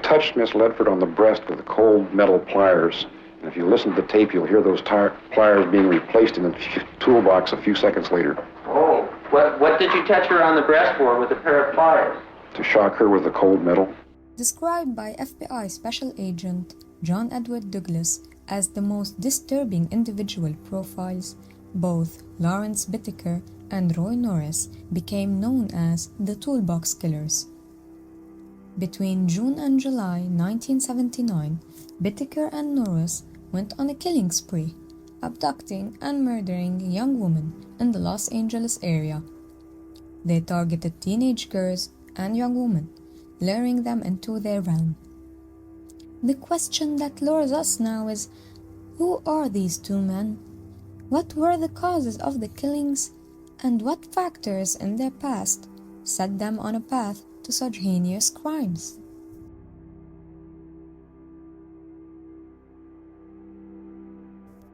touched Miss Ledford on the breast with cold metal pliers. And if you listen to the tape, you'll hear those pliers being replaced in the toolbox a few seconds later. Oh, what did you touch her on the breast for with a pair of pliers? To shock her with the cold metal. Described by FBI Special Agent John Edward Douglas as the most disturbing individual profiles, both Lawrence Bittaker and Roy Norris became known as the Toolbox Killers. Between June and July 1979, Bittaker and Norris went on a killing spree, abducting and murdering young women in the Los Angeles area. They targeted teenage girls and young women, luring them into their realm. The question that lures us now is, who are these two men? What were the causes of the killings, and what factors in their past set them on a path to such heinous crimes?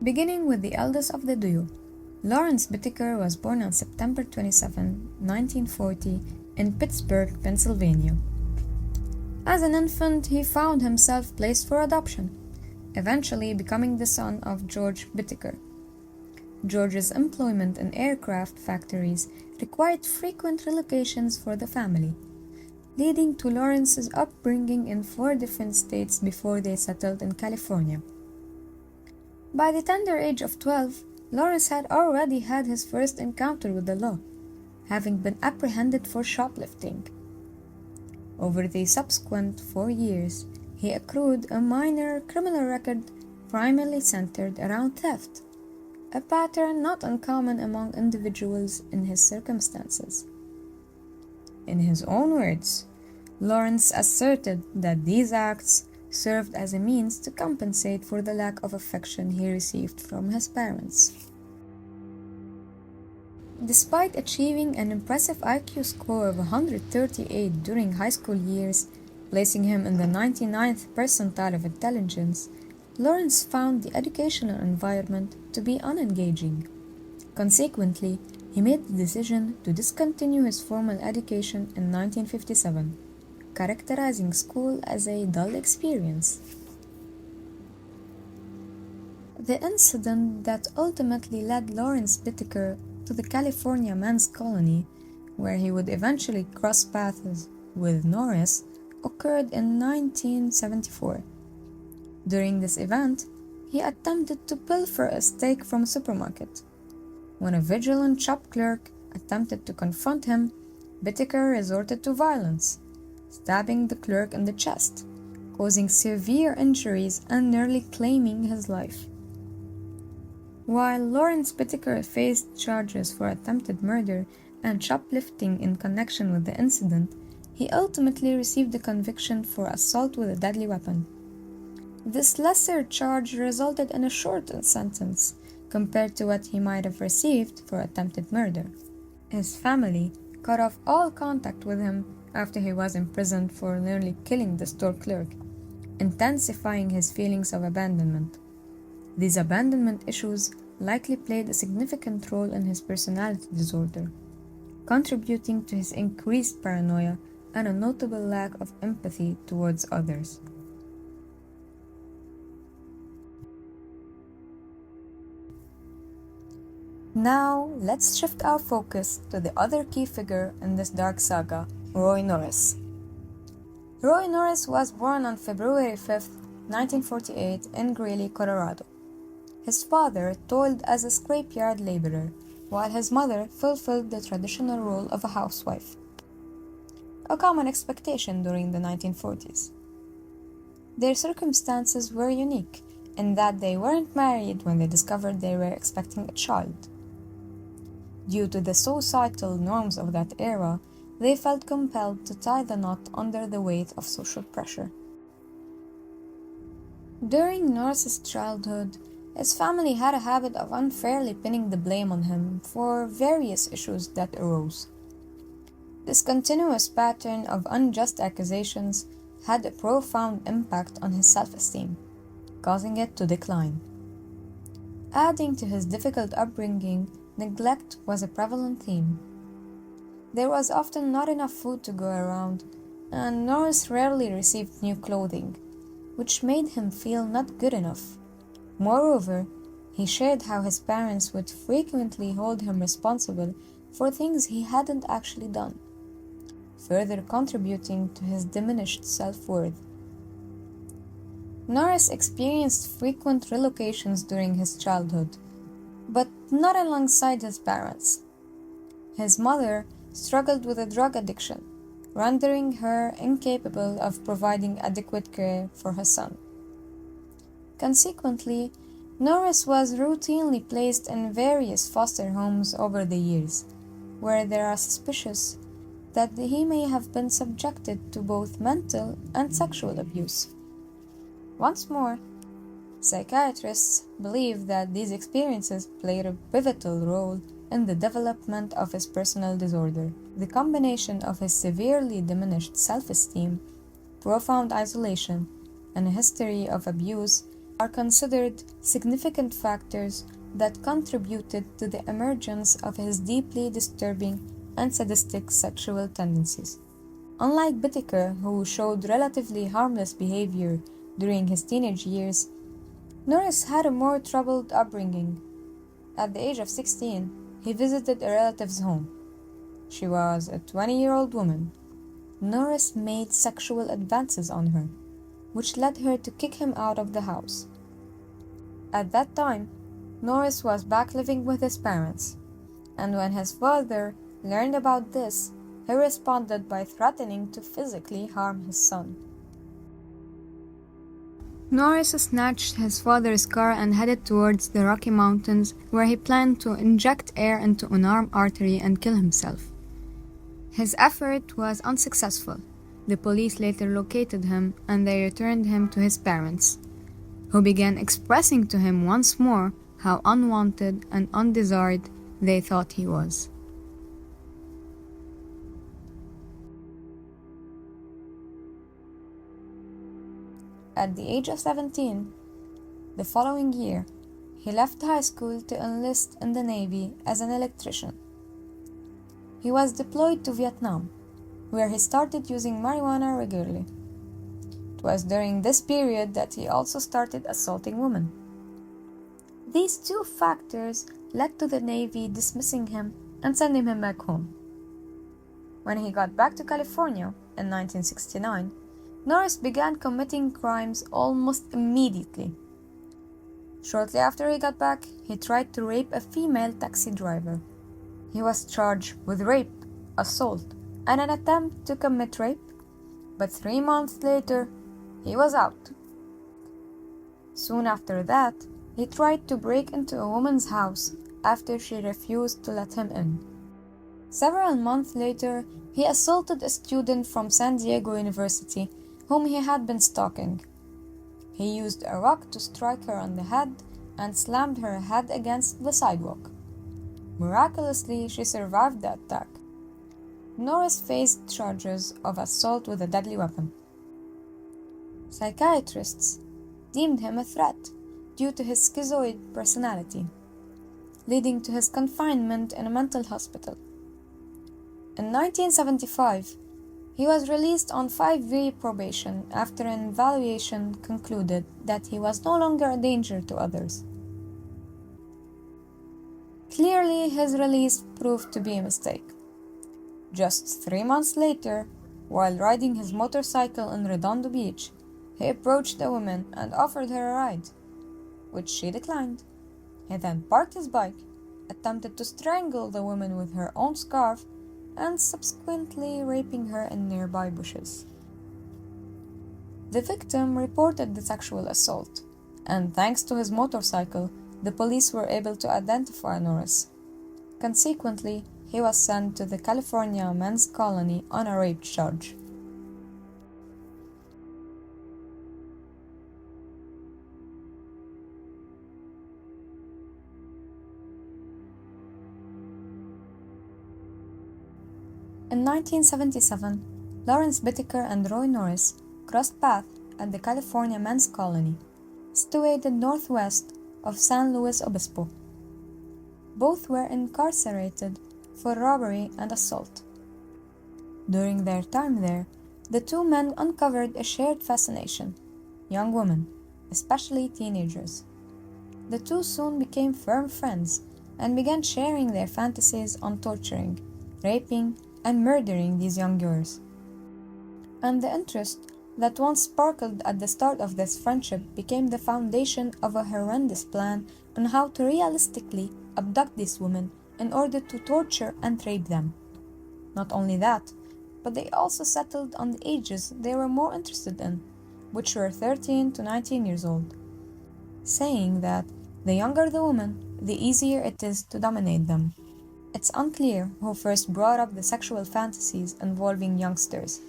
Beginning with the eldest of the duo, Lawrence Bittaker was born on September 27, 1940, in Pittsburgh, Pennsylvania. As an infant, he found himself placed for adoption, eventually becoming the son of George Bittaker. George's employment in aircraft factories required frequent relocations for the family, leading to Lawrence's upbringing in 4 different states before they settled in California. By the tender age of 12, Lawrence had already had his first encounter with the law, having been apprehended for shoplifting. Over the subsequent 4 years, he accrued a minor criminal record primarily centered around theft, a pattern not uncommon among individuals in his circumstances. In his own words, Lawrence asserted that these acts served as a means to compensate for the lack of affection he received from his parents. Despite achieving an impressive IQ score of 138 during high school years, placing him in the 99th percentile of intelligence, Lawrence found the educational environment to be unengaging. Consequently, he made the decision to discontinue his formal education in 1957, characterizing school as a dull experience. The incident that ultimately led Lawrence Bittaker to the California men's colony, where he would eventually cross paths with Norris, occurred in 1974. During this event, he attempted to pilfer a steak from a supermarket. When a vigilant shop clerk attempted to confront him, Bittaker resorted to violence, stabbing the clerk in the chest, causing severe injuries and nearly claiming his life. While Lawrence Bittaker faced charges for attempted murder and shoplifting in connection with the incident, he ultimately received a conviction for assault with a deadly weapon. This lesser charge resulted in a shortened sentence compared to what he might have received for attempted murder. His family cut off all contact with him after he was imprisoned for nearly killing the store clerk, intensifying his feelings of abandonment. These abandonment issues likely played a significant role in his personality disorder, contributing to his increased paranoia and a notable lack of empathy towards others. Now, let's shift our focus to the other key figure in this dark saga, Roy Norris. Roy Norris was born on February 5, 1948 in Greeley, Colorado. His father toiled as a scrapyard laborer, while his mother fulfilled the traditional role of a housewife, a common expectation during the 1940s. Their circumstances were unique in that they weren't married when they discovered they were expecting a child. Due to the societal norms of that era, they felt compelled to tie the knot under the weight of social pressure. During Norris's childhood, his family had a habit of unfairly pinning the blame on him for various issues that arose. This continuous pattern of unjust accusations had a profound impact on his self-esteem, causing it to decline. Adding to his difficult upbringing, neglect was a prevalent theme. There was often not enough food to go around, and Norris rarely received new clothing, which made him feel not good enough. Moreover, he shared how his parents would frequently hold him responsible for things he hadn't actually done, further contributing to his diminished self-worth. Norris experienced frequent relocations during his childhood, but not alongside his parents. His mother struggled with a drug addiction, rendering her incapable of providing adequate care for her son. Consequently, Norris was routinely placed in various foster homes over the years, where there are suspicions that he may have been subjected to both mental and sexual abuse. Once more, psychiatrists believe that these experiences played a pivotal role in the development of his personal disorder. The combination of his severely diminished self-esteem, profound isolation, and a history of abuse are considered significant factors that contributed to the emergence of his deeply disturbing and sadistic sexual tendencies. Unlike Bittaker, who showed relatively harmless behavior during his teenage years, Norris had a more troubled upbringing. At the age of 16, he visited a relative's home. She was a 20-year-old woman. Norris made sexual advances on her, which led her to kick him out of the house. At that time, Norris was back living with his parents, and when his father learned about this, he responded by threatening to physically harm his son. Norris snatched his father's car and headed towards the Rocky Mountains, where he planned to inject air into an arm artery and kill himself. His effort was unsuccessful. The police later located him and they returned him to his parents, who began expressing to him once more how unwanted and undesired they thought he was. At the age of 17, the following year, he left high school to enlist in the Navy as an electrician. He was deployed to Vietnam, where he started using marijuana regularly. It was during this period that he also started assaulting women. These two factors led to the Navy dismissing him and sending him back home. When he got back to California in 1969, Norris began committing crimes almost immediately. Shortly after he got back, he tried to rape a female taxi driver. He was charged with rape, assault, and an attempt to commit rape, but 3 months later, he was out. Soon after that, he tried to break into a woman's house after she refused to let him in. Several months later, he assaulted a student from San Diego University whom he had been stalking. He used a rock to strike her on the head and slammed her head against the sidewalk. Miraculously, she survived the attack. Norris faced charges of assault with a deadly weapon. Psychiatrists deemed him a threat due to his schizoid personality, leading to his confinement in a mental hospital. In 1975, he was released on 5-year probation after an evaluation concluded that he was no longer a danger to others. Clearly, his release proved to be a mistake. Just 3 months later, while riding his motorcycle in Redondo Beach, he approached a woman and offered her a ride, which she declined. He then parked his bike, attempted to strangle the woman with her own scarf, and subsequently raping her in nearby bushes. The victim reported the sexual assault, and thanks to his motorcycle, the police were able to identify Norris. Consequently, he was sent to the California Men's Colony on a rape charge. In 1977, Lawrence Bittaker and Roy Norris crossed paths at the California Men's Colony, situated northwest of San Luis Obispo. Both were incarcerated for robbery and assault. During their time there, the two men uncovered a shared fascination: young women, especially teenagers. The two soon became firm friends and began sharing their fantasies on torturing, raping, and murdering these young girls. And the interest that once sparkled at the start of this friendship became the foundation of a horrendous plan on how to realistically abduct these women in order to torture and rape them. Not only that, but they also settled on the ages they were more interested in, which were 13 to 19 years old, saying that the younger the woman, the easier it is to dominate them. It's unclear who first brought up the sexual fantasies involving youngsters,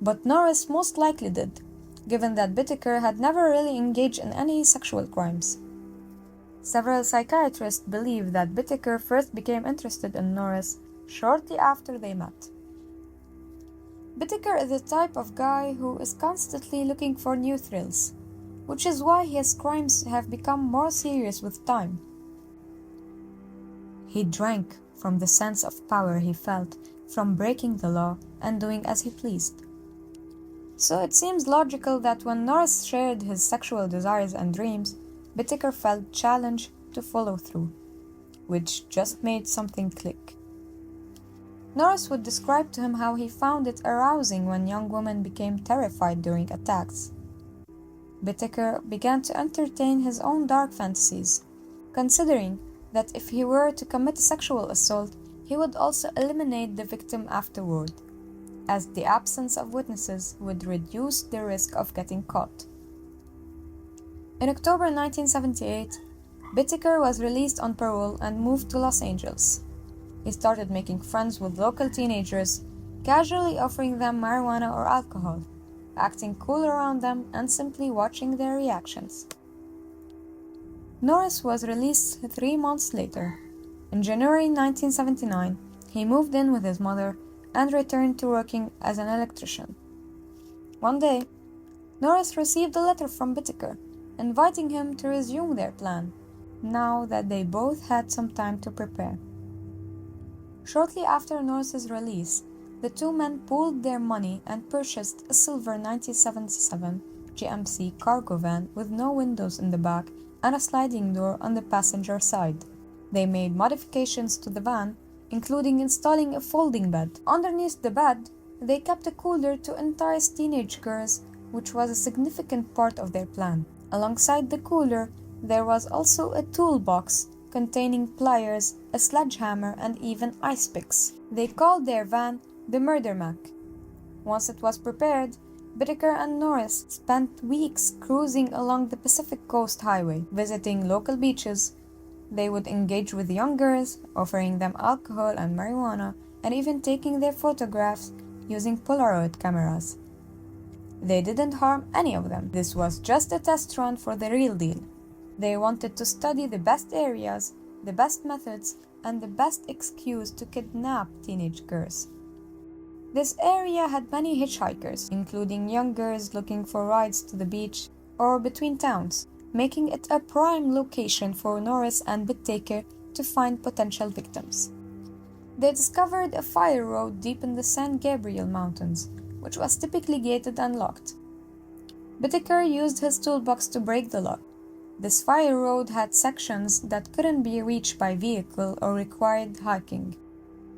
but Norris most likely did, given that Bittaker had never really engaged in any sexual crimes. Several psychiatrists believe that Bittaker first became interested in Norris shortly after they met. Bittaker is the type of guy who is constantly looking for new thrills, which is why his crimes have become more serious with time. He drank from the sense of power he felt from breaking the law and doing as he pleased. So it seems logical that when Norris shared his sexual desires and dreams, Bittaker felt challenged to follow through, which just made something click. Norris would describe to him how he found it arousing when young women became terrified during attacks. Bittaker began to entertain his own dark fantasies, considering that if he were to commit a sexual assault, he would also eliminate the victim afterward, as the absence of witnesses would reduce the risk of getting caught. In October 1978, Bittaker was released on parole and moved to Los Angeles. He started making friends with local teenagers, casually offering them marijuana or alcohol, acting cool around them and simply watching their reactions. Norris was released 3 months later. In January 1979, he moved in with his mother and returned to working as an electrician. One day, Norris received a letter from Bittaker, inviting him to resume their plan, now that they both had some time to prepare. Shortly after Norris's release, the two men pooled their money and purchased a silver 1977 GMC cargo van with no windows in the back and a sliding door on the passenger side. They made modifications to the van, including installing a folding bed. Underneath the bed, they kept a cooler to entice teenage girls, which was a significant part of their plan. Alongside the cooler, there was also a toolbox containing pliers, a sledgehammer, and even ice picks. They called their van the Murder Mac. Once it was prepared, Bittaker and Norris spent weeks cruising along the Pacific Coast Highway, visiting local beaches. They would engage with young girls, offering them alcohol and marijuana, and even taking their photographs using Polaroid cameras. They didn't harm any of them. This was just a test run for the real deal. They wanted to study the best areas, the best methods, and the best excuse to kidnap teenage girls. This area had many hitchhikers, including young girls looking for rides to the beach or between towns, making it a prime location for Norris and Bittaker to find potential victims. They discovered a fire road deep in the San Gabriel Mountains, which was typically gated and locked. Bittaker used his toolbox to break the lock. This fire road had sections that couldn't be reached by vehicle or required hiking.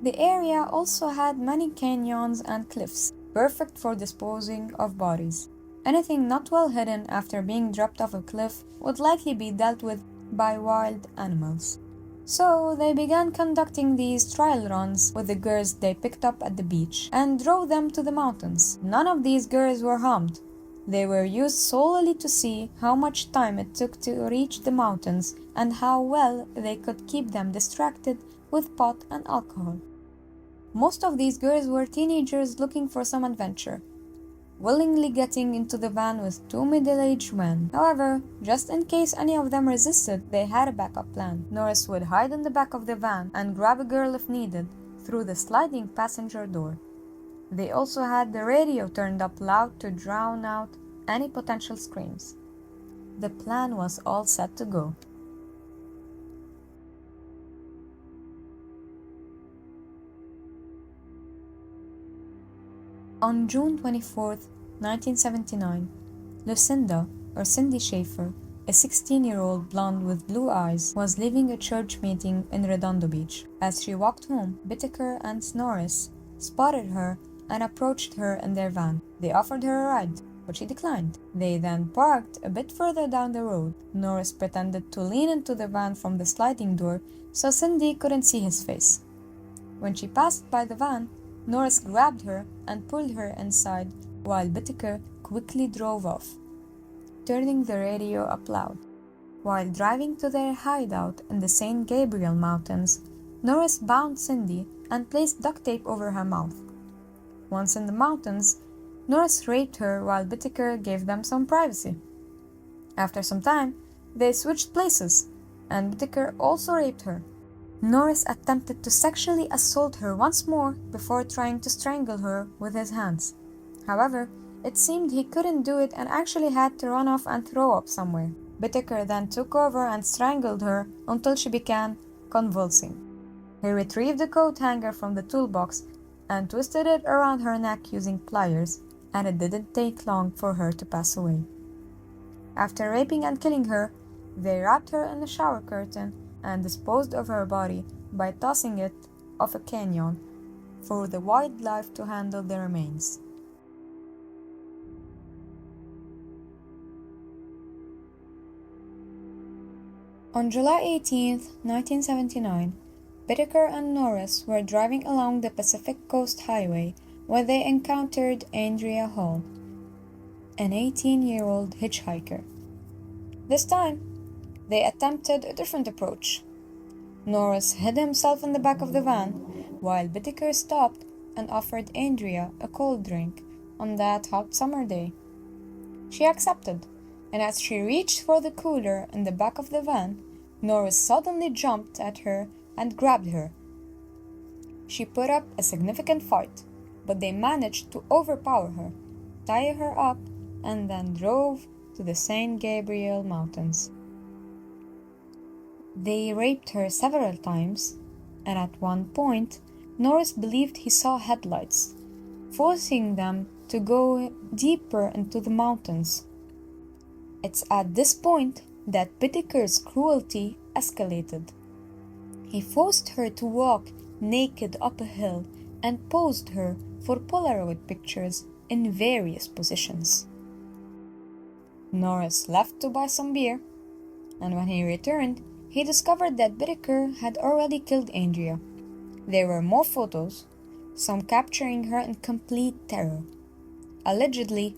The area also had many canyons and cliffs, perfect for disposing of bodies. Anything not well hidden after being dropped off a cliff would likely be dealt with by wild animals. So they began conducting these trial runs with the girls they picked up at the beach and drove them to the mountains. None of these girls were harmed. They were used solely to see how much time it took to reach the mountains and how well they could keep them distracted with pot and alcohol. Most of these girls were teenagers looking for some adventure, willingly getting into the van with two middle-aged men. However, just in case any of them resisted, they had a backup plan. Norris would hide in the back of the van and grab a girl if needed through the sliding passenger door. They also had the radio turned up loud to drown out any potential screams. The plan was all set to go. On June 24, 1979, Lucinda, or Cindy Schaefer, a 16-year-old blonde with blue eyes, was leaving a church meeting in Redondo Beach. As she walked home, Bittaker and Norris spotted her and approached her in their van. They offered her a ride, but she declined. They then parked a bit further down the road. Norris pretended to lean into the van from the sliding door so Cindy couldn't see his face. When she passed by the van, Norris grabbed her and pulled her inside while Bittaker quickly drove off, turning the radio up loud. While driving to their hideout in the St. Gabriel Mountains, Norris bound Cindy and placed duct tape over her mouth. Once in the mountains, Norris raped her while Bittaker gave them some privacy. After some time, they switched places, and Bittaker also raped her. Norris attempted to sexually assault her once more before trying to strangle her with his hands. However, it seemed he couldn't do it and actually had to run off and throw up somewhere. Bittaker then took over and strangled her until she began convulsing. He retrieved the coat hanger from the toolbox and twisted it around her neck using pliers, and it didn't take long for her to pass away. After raping and killing her, they wrapped her in a shower curtain and disposed of her body by tossing it off a canyon for the wildlife to handle the remains. On July 18, 1979, Bittaker and Norris were driving along the Pacific Coast Highway when they encountered Andrea Hall, an 18-year-old hitchhiker. This time, they attempted a different approach. Norris hid himself in the back of the van, while Bittaker stopped and offered Andrea a cold drink on that hot summer day. She accepted, and as she reached for the cooler in the back of the van, Norris suddenly jumped at her and grabbed her. She put up a significant fight, but they managed to overpower her, tie her up, and then drove to the St. Gabriel Mountains. They raped her several times, and at one point, Norris believed he saw headlights, forcing them to go deeper into the mountains. It's at this point that Bittaker's cruelty escalated. He forced her to walk naked up a hill and posed her for Polaroid pictures in various positions. Norris left to buy some beer, and when he returned, he discovered that Bittaker had already killed Andrea. There were more photos, some capturing her in complete terror. Allegedly,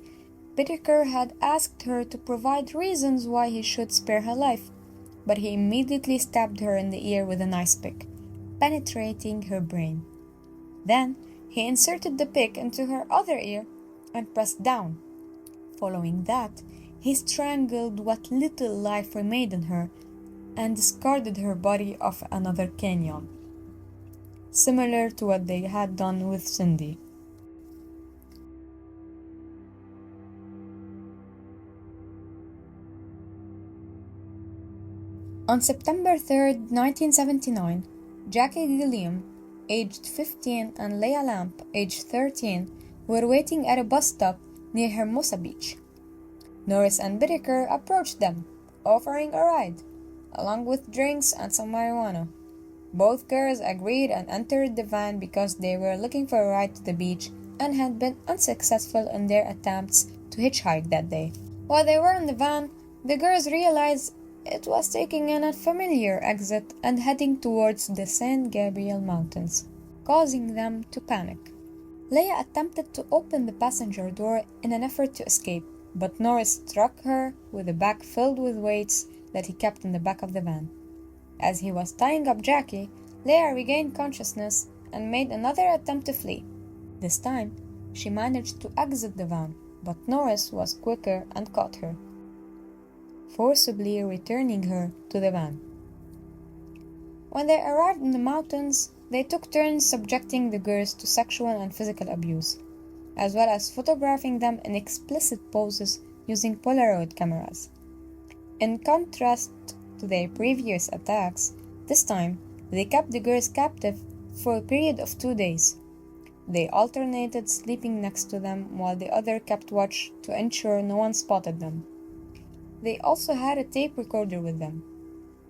Bittaker had asked her to provide reasons why he should spare her life, but he immediately stabbed her in the ear with an ice pick, penetrating her brain. Then, he inserted the pick into her other ear and pressed down. Following that, he strangled what little life remained in her and discarded her body off another canyon, similar to what they had done with Cindy. On September 3, 1979, Jackie Gilliam, aged 15, and Leah Lamp, aged 13, were waiting at a bus stop near Hermosa Beach. Norris and Bittaker approached them, offering a ride, along with drinks and some marijuana. Both girls agreed and entered the van because they were looking for a ride to the beach and had been unsuccessful in their attempts to hitchhike that day. While they were in the van, the girls realized it was taking an unfamiliar exit and heading towards the San Gabriel Mountains, causing them to panic. Leah attempted to open the passenger door in an effort to escape, but Norris struck her with a bag filled with weights that he kept in the back of the van. As he was tying up Jackie, Leah regained consciousness and made another attempt to flee. This time, she managed to exit the van, but Norris was quicker and caught her, forcibly returning her to the van. When they arrived in the mountains, they took turns subjecting the girls to sexual and physical abuse, as well as photographing them in explicit poses using Polaroid cameras. In contrast to their previous attacks, this time they kept the girls captive for a period of 2 days. They alternated sleeping next to them while the other kept watch to ensure no one spotted them. They also had a tape recorder with them,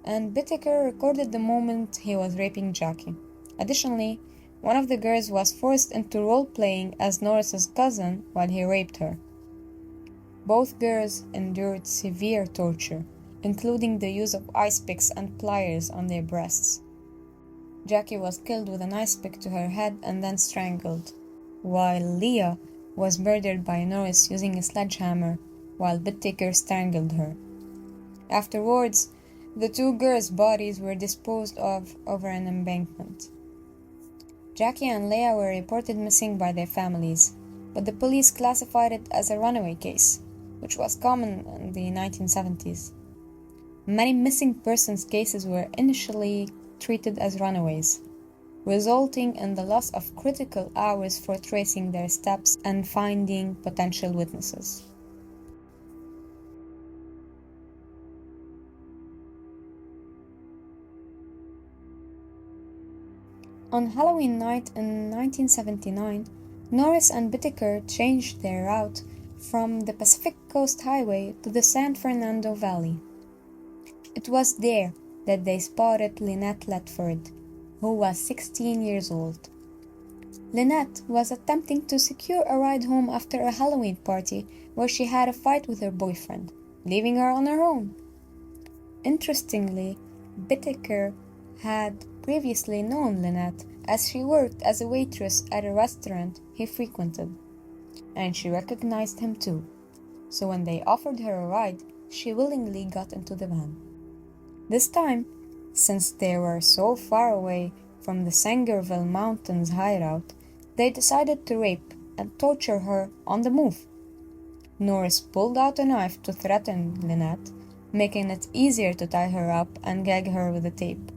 and Bittaker recorded the moment he was raping Jackie. Additionally, one of the girls was forced into role-playing as Norris's cousin while he raped her. Both girls endured severe torture, including the use of ice picks and pliers on their breasts. Jackie was killed with an ice pick to her head and then strangled, while Leah was murdered by Norris using a sledgehammer while Bittaker strangled her. Afterwards, the two girls' bodies were disposed of over an embankment. Jackie and Leah were reported missing by their families, but the police classified it as a runaway case, which was common in the 1970s. Many missing persons cases were initially treated as runaways, resulting in the loss of critical hours for tracing their steps and finding potential witnesses. On Halloween night in 1979, Norris and Bittaker changed their route from the Pacific Coast Highway to the San Fernando Valley. It was there that they spotted Lynette Ledford, who was 16 years old. Lynette was attempting to secure a ride home after a Halloween party where she had a fight with her boyfriend, leaving her on her own. Interestingly, Bittaker had previously known Lynette as she worked as a waitress at a restaurant he frequented, and she recognized him too. So when they offered her a ride, she willingly got into the van. This time, since they were so far away from the Sangerville Mountains hideout, they decided to rape and torture her on the move. Norris pulled out a knife to threaten Lynette, making it easier to tie her up and gag her with a tape.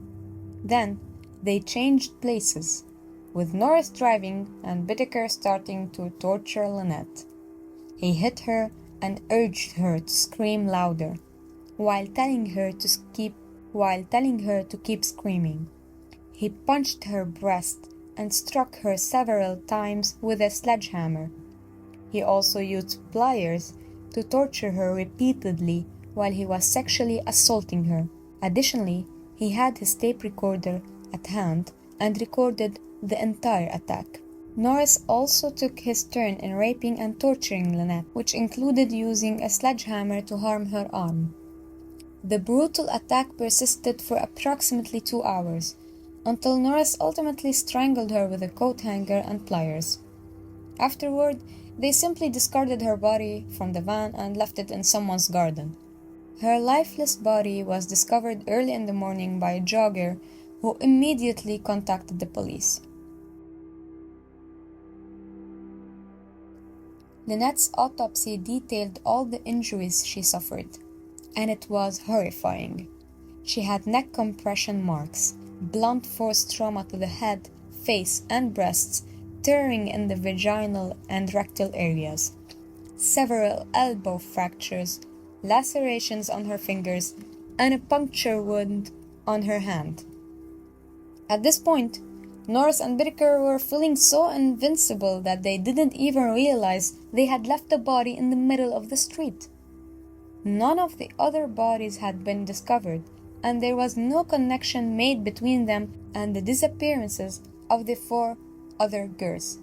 Then, they changed places, with Norris driving and Bittaker starting to torture Lynette. He hit her and urged her to scream louder, while telling her to keep screaming. He punched her breast and struck her several times with a sledgehammer. He also used pliers to torture her repeatedly while he was sexually assaulting her. Additionally, he had his tape recorder at hand and recorded the entire attack. Norris also took his turn in raping and torturing Lynette, which included using a sledgehammer to harm her arm. The brutal attack persisted for approximately 2 hours, until Norris ultimately strangled her with a coat hanger and pliers. Afterward, they simply discarded her body from the van and left it in someone's garden. Her lifeless body was discovered early in the morning by a jogger who immediately contacted the police. Lynette's autopsy detailed all the injuries she suffered, and it was horrifying. She had neck compression marks, blunt force trauma to the head, face, and breasts, tearing in the vaginal and rectal areas, several elbow fractures, lacerations on her fingers, and a puncture wound on her hand. At this point, Norris and Bittaker were feeling so invincible that they didn't even realize they had left the body in the middle of the street. None of the other bodies had been discovered, and there was no connection made between them and the disappearances of the 4 other girls.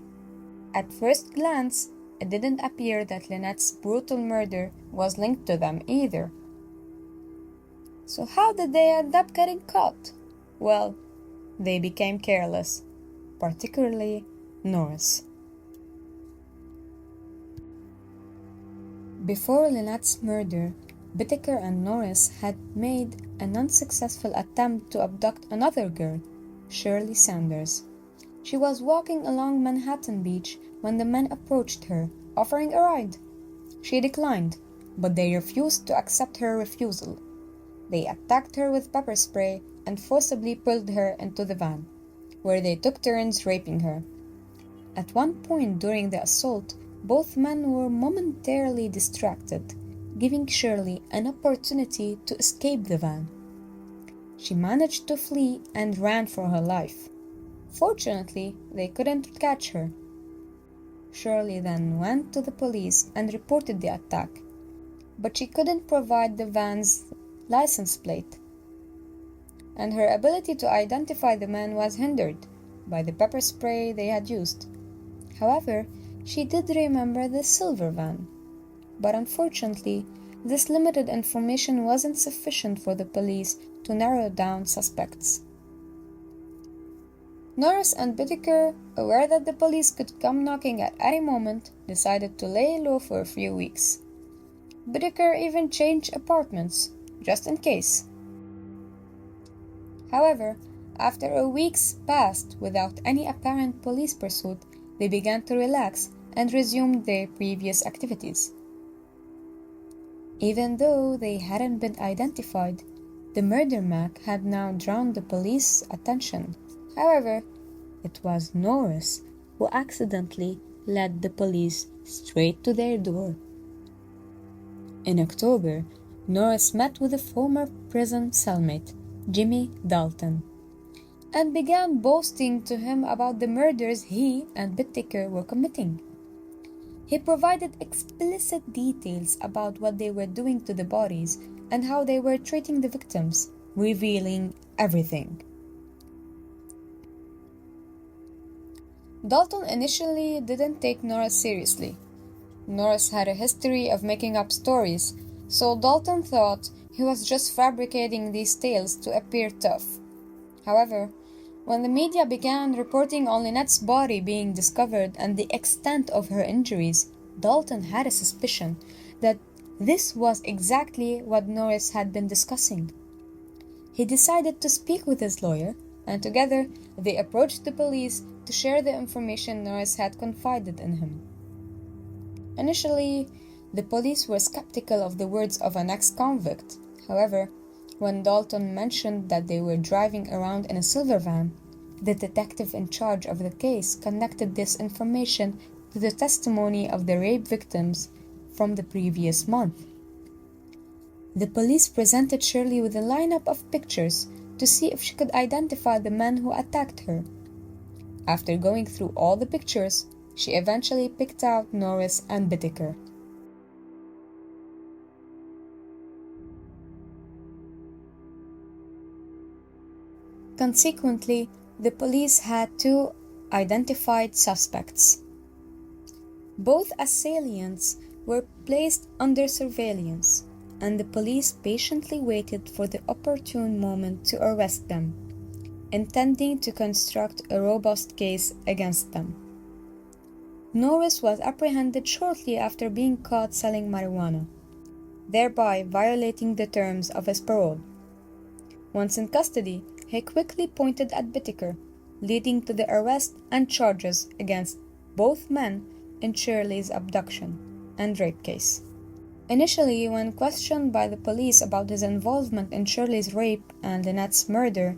At first glance, it didn't appear that Lynette's brutal murder was linked to them either. So how did they end up getting caught? Well, they became careless, particularly Norris. Before Lynette's murder, Bittaker and Norris had made an unsuccessful attempt to abduct another girl, Shirley Sanders. She was walking along Manhattan Beach when the men approached her, offering a ride. She declined, but they refused to accept her refusal. They attacked her with pepper spray and forcibly pulled her into the van, where they took turns raping her. At one point during the assault, both men were momentarily distracted, giving Shirley an opportunity to escape the van. She managed to flee and ran for her life. Fortunately, they couldn't catch her, Shirley then went to the police and reported the attack, but she couldn't provide the van's license plate, and her ability to identify the man was hindered by the pepper spray they had used. However, she did remember the silver van, but unfortunately, this limited information wasn't sufficient for the police to narrow down suspects. Norris and Bittaker, aware that the police could come knocking at any moment, decided to lay low for a few weeks. Bittaker even changed apartments, just in case. However, after a week's passed without any apparent police pursuit, they began to relax and resumed their previous activities. Even though they hadn't been identified, the murder Mac had now drawn the police's attention. However, it was Norris who accidentally led the police straight to their door. In October, Norris met with a former prison cellmate, Jimmy Dalton, and began boasting to him about the murders he and Bittaker were committing. He provided explicit details about what they were doing to the bodies and how they were treating the victims, revealing everything. Dalton initially didn't take Norris seriously. Norris had a history of making up stories, so Dalton thought he was just fabricating these tales to appear tough. However, when the media began reporting on Lynette's body being discovered and the extent of her injuries, Dalton had a suspicion that this was exactly what Norris had been discussing. He decided to speak with his lawyer, and together they approached the police to share the information Norris had confided in him. Initially, the police were skeptical of the words of an ex-convict. However, when Dalton mentioned that they were driving around in a silver van, the detective in charge of the case connected this information to the testimony of the rape victims from the previous month. The police presented Shirley with a lineup of pictures to see if she could identify the men who attacked her. After going through all the pictures, she eventually picked out Norris and Bittaker. Consequently, the police had two identified suspects. Both assailants were placed under surveillance, and the police patiently waited for the opportune moment to arrest them, intending to construct a robust case against them. Norris was apprehended shortly after being caught selling marijuana, thereby violating the terms of his parole. Once in custody, he quickly pointed at Bittaker, leading to the arrest and charges against both men in Shirley's abduction and rape case. Initially, when questioned by the police about his involvement in Shirley's rape and Lynette's murder,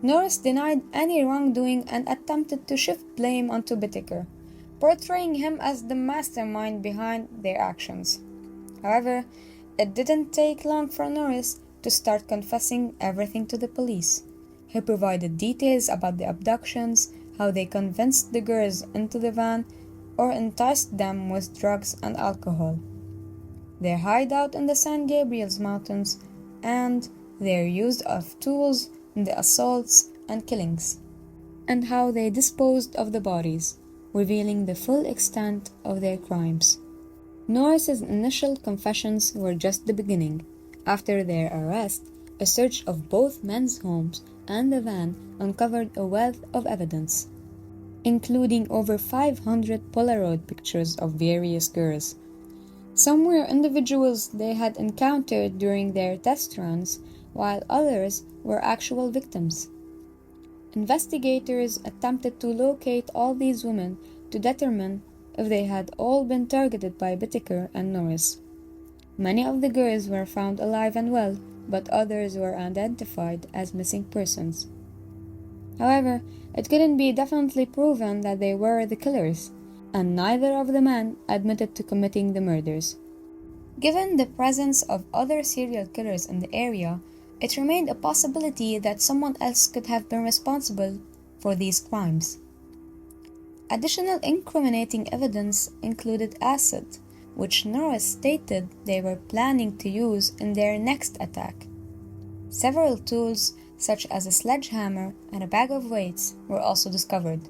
Norris denied any wrongdoing and attempted to shift blame onto Bittaker, portraying him as the mastermind behind their actions. However, it didn't take long for Norris to start confessing everything to the police. He provided details about the abductions, how they convinced the girls into the van or enticed them with drugs and alcohol, their hideout in the San Gabriel's Mountains, and their use of tools in the assaults and killings, and how they disposed of the bodies, revealing the full extent of their crimes. Norris's initial confessions were just the beginning. After their arrest, a search of both men's homes and the van uncovered a wealth of evidence, including over 500 Polaroid pictures of various girls. Some were individuals they had encountered during their test runs, while others were actual victims. Investigators attempted to locate all these women to determine if they had all been targeted by Bittaker and Norris. Many of the girls were found alive and well, but others were identified as missing persons. However, it couldn't be definitely proven that they were the killers, and neither of the men admitted to committing the murders. Given the presence of other serial killers in the area, it remained a possibility that someone else could have been responsible for these crimes. Additional incriminating evidence included acid, which Norris stated they were planning to use in their next attack. Several tools, such as a sledgehammer and a bag of weights, were also discovered.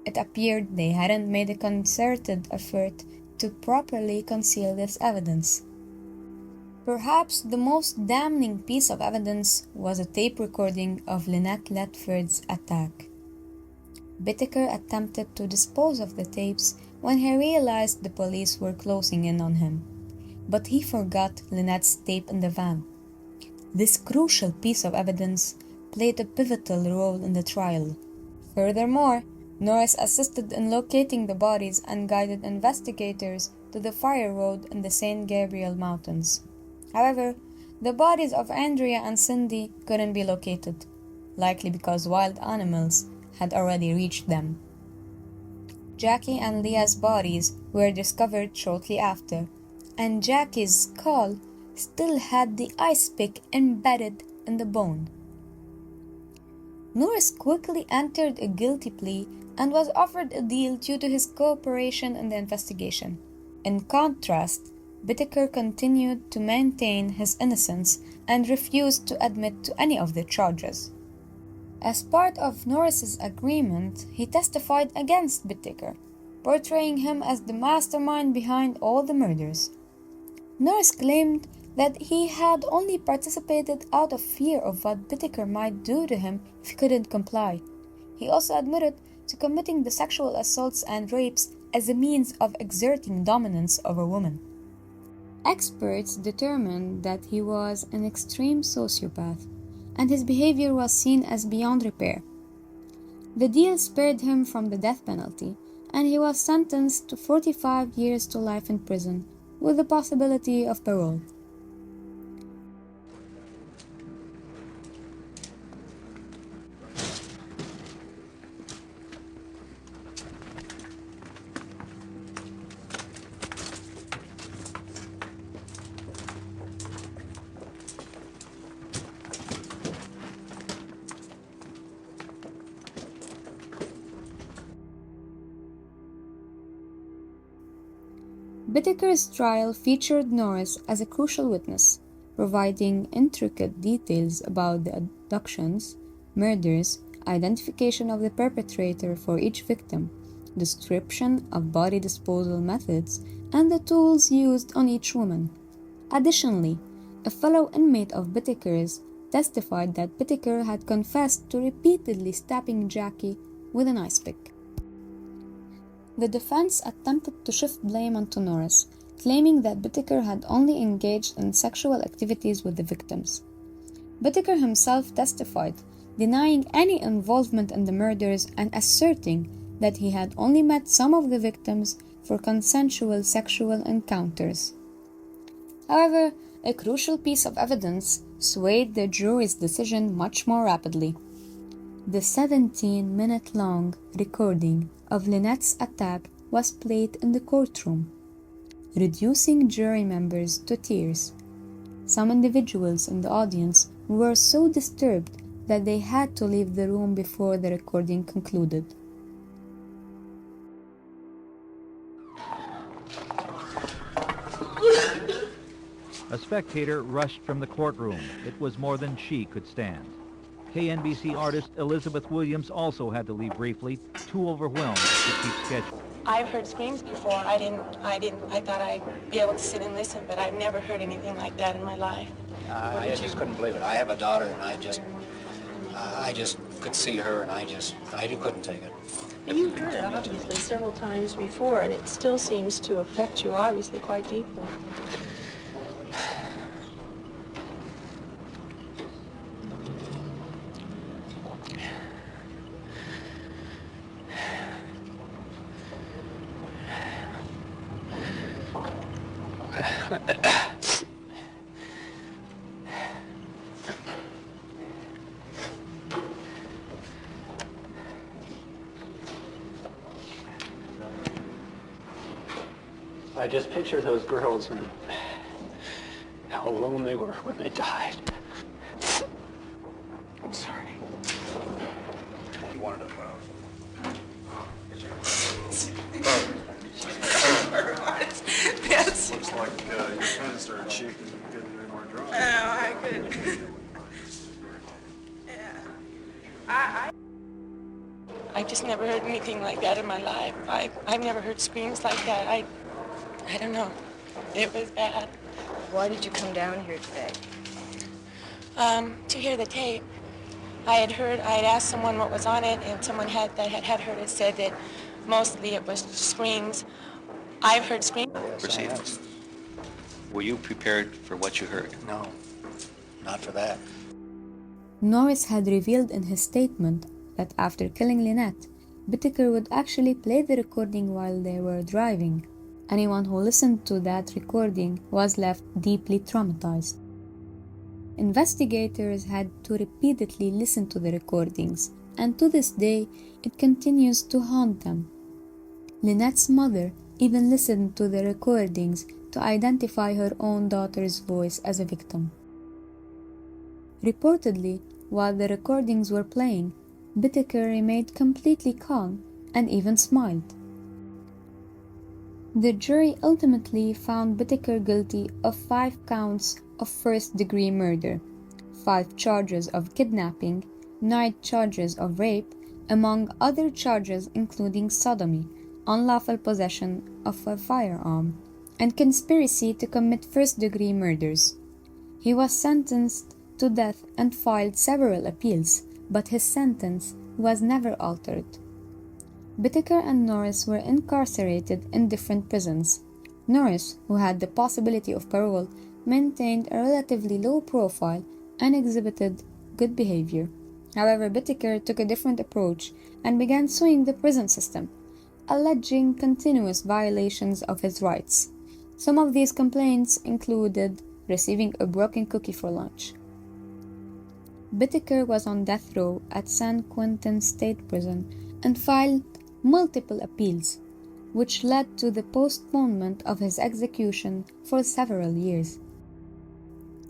It appeared they hadn't made a concerted effort to properly conceal this evidence. Perhaps the most damning piece of evidence was a tape recording of Lynette Ledford's attack. Bittaker attempted to dispose of the tapes when he realized the police were closing in on him, but he forgot Lynette's tape in the van. This crucial piece of evidence played a pivotal role in the trial. Furthermore, Norris assisted in locating the bodies and guided investigators to the fire road in the St. Gabriel Mountains. However, the bodies of Andrea and Cindy couldn't be located, likely because wild animals had already reached them. Jackie and Leah's bodies were discovered shortly after, and Jackie's skull still had the ice pick embedded in the bone. Norris quickly entered a guilty plea and was offered a deal due to his cooperation in the investigation. In contrast, Bittaker continued to maintain his innocence and refused to admit to any of the charges. As part of Norris's agreement, he testified against Bittaker, portraying him as the mastermind behind all the murders. Norris claimed that he had only participated out of fear of what Bittaker might do to him if he couldn't comply. He also admitted to committing the sexual assaults and rapes as a means of exerting dominance over women. Experts determined that he was an extreme sociopath, and his behavior was seen as beyond repair. The deal spared him from the death penalty, and he was sentenced to 45 years to life in prison, with the possibility of parole. Bittaker's trial featured Norris as a crucial witness, providing intricate details about the abductions, murders, identification of the perpetrator for each victim, description of body disposal methods, and the tools used on each woman. Additionally, a fellow inmate of Bittaker's testified that Bittaker had confessed to repeatedly stabbing Jackie with an ice pick. The defense attempted to shift blame onto Norris, claiming that Bittaker had only engaged in sexual activities with the victims. Bittaker himself testified, denying any involvement in the murders and asserting that he had only met some of the victims for consensual sexual encounters. However, a crucial piece of evidence swayed the jury's decision much more rapidly. The 17-minute-long recording of Lynette's attack was played in the courtroom, reducing jury members to tears. Some individuals in the audience were so disturbed that they had to leave the room before the recording concluded. A spectator rushed from the courtroom. It was more than she could stand. KNBC artist Elizabeth Williams also had to leave briefly, too overwhelmed to keep schedule. I've heard screams before. I thought I'd be able to sit and listen, but I've never heard anything like that in my life. I just couldn't believe it. I have a daughter, and I just could see her, and I couldn't take it. And you've heard it, obviously, several times before, and it still seems to affect you, obviously, quite deeply. I just picture those girls and how alone they were when they died. I'm sorry. You wanted to, Yes. Looks like your pen started shaking. You couldn't do any more drawing. Oh, I could. Yeah. I just never heard anything like that in my life. I've never heard screams like that. I don't know. It was bad. Why did you come down here today? To hear the tape. I had asked someone what was on it, and someone that had heard it said that mostly it was screams. I've heard screams. Proceed. Were you prepared for what you heard? No, not for that. Norris had revealed in his statement that after killing Lynette, Bittaker would actually play the recording while they were driving. Anyone who listened to that recording was left deeply traumatized. Investigators had to repeatedly listen to the recordings, and to this day, it continues to haunt them. Lynette's mother even listened to the recordings to identify her own daughter's voice as a victim. Reportedly, while the recordings were playing, Bittaker remained completely calm and even smiled. The jury ultimately found Bittaker guilty of 5 counts of first-degree murder, 5 charges of kidnapping, 9 charges of rape, among other charges including sodomy, unlawful possession of a firearm, and conspiracy to commit first-degree murders. He was sentenced to death and filed several appeals, but his sentence was never altered. Bittaker and Norris were incarcerated in different prisons. Norris, who had the possibility of parole, maintained a relatively low profile and exhibited good behavior. However, Bittaker took a different approach and began suing the prison system, alleging continuous violations of his rights. Some of these complaints included receiving a broken cookie for lunch. Bittaker was on death row at San Quentin State Prison and filed multiple appeals, which led to the postponement of his execution for several years.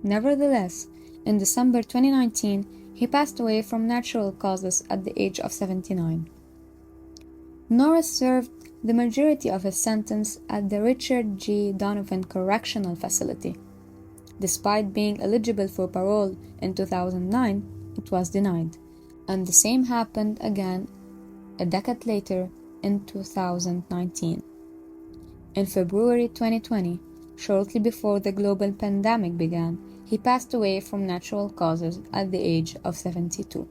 Nevertheless, in December 2019, he passed away from natural causes at the age of 79. Norris served the majority of his sentence at the Richard G. Donovan Correctional Facility. Despite being eligible for parole in 2009, it was denied, and the same happened again a decade later in 2019. In February 2020, shortly before the global pandemic began, he passed away from natural causes at the age of 72.